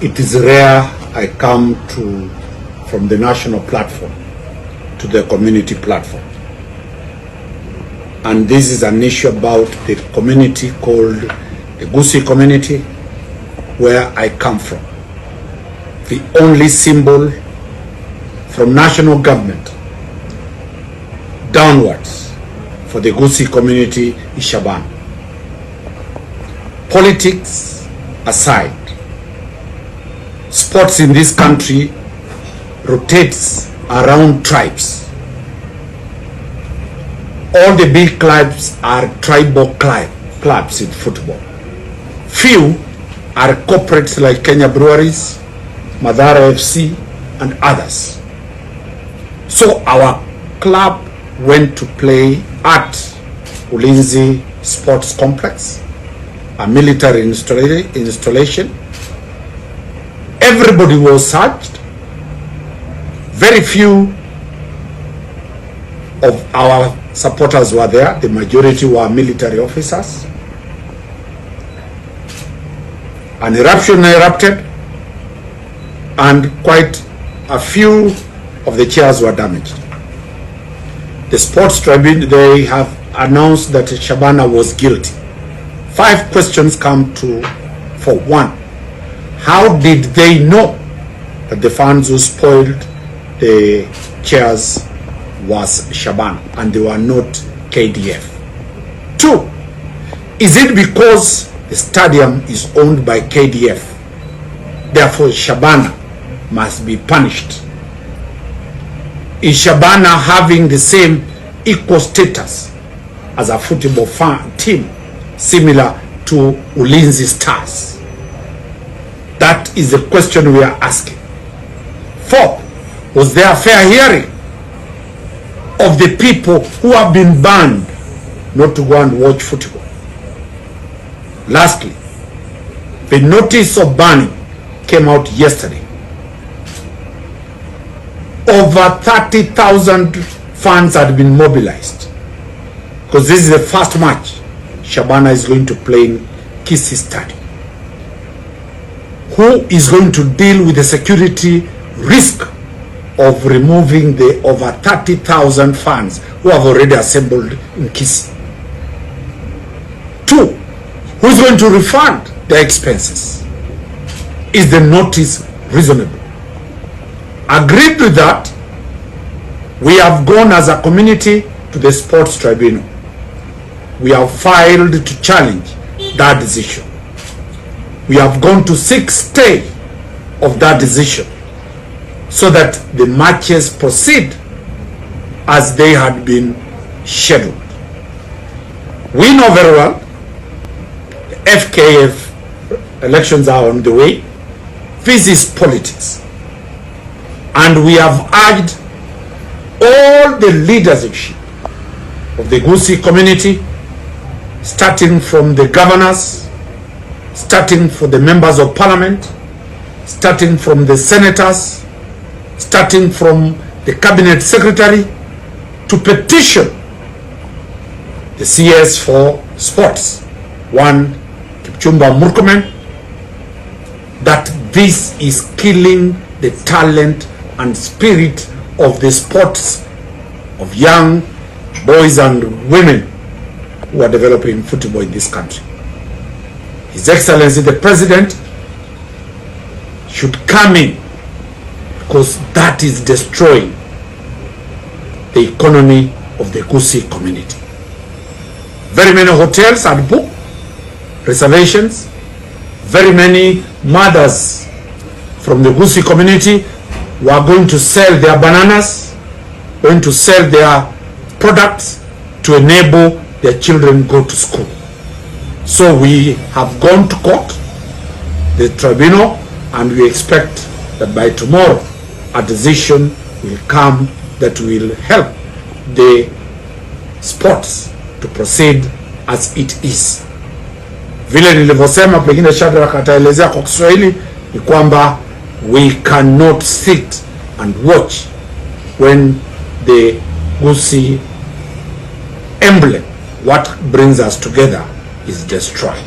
It is rare I come from the national platform to the community platform. And this is an issue about the community called the Gusii community, where I come from. The only symbol from national government downwards for the Gusii community is Shabana. Politics aside, sports in this country rotates around tribes. All the big clubs are tribal clubs in football. Few are corporates like Kenya Breweries, Madara FC, and others. So our club went to play at Ulinzi Sports Complex, a military installation. Everybody was searched. Very few of our supporters were there. The majority were military officers. An eruption erupted, and quite a few of the chairs were damaged. The sports tribunal, they have announced that Shabana was guilty. 5 questions come to for. 1, how did they know that the fans who spoiled the chairs was Shabana and they were not KDF? 2, is it because the stadium is owned by KDF, therefore Shabana must be punished? Is Shabana having the same equal status as a football team similar to Ulinzi Stars? That is the question we are asking. 4, was there a fair hearing of the people who have been banned not to go and watch football? Lastly, the notice of banning came out yesterday. Over 30,000 fans had been mobilized because this is the first match Shabana is going to play in Kisii Stadium. Who is going to deal with the security risk of removing the over 30,000 fans who have already assembled in Kisii? 2, who is going to refund their expenses? Is the notice reasonable? Agreed with that, we have gone as a community to the sports tribunal. We have filed to challenge that decision. We have gone to seek stay of that decision so that the matches proceed as they had been scheduled. We know very well the FKF elections are on the way. This is politics. And we have urged all the leadership of the Gusii community, starting from the governors, starting from the members of parliament, starting from the senators, starting from the cabinet secretary, to petition the CS for sports, one Kipchumba Murkomen, that this is killing the talent and spirit of the sports of young boys and women who are developing football in this country. His Excellency the President should come in, because that is destroying the economy of the Gusii community. Very many hotels had booked reservations. Very many mothers from the Gusii community were going to sell their bananas, going to sell their products to enable their children go to school. So we have gone to court, the tribunal, and we expect that by tomorrow a decision will come that will help the sports to proceed as it is. Vile nilivyosema, pengine Shadrack ataelezea kwa Kiswahili, ni kwamba we cannot sit and watch when the Gusii emblem, what brings us together, is destroyed.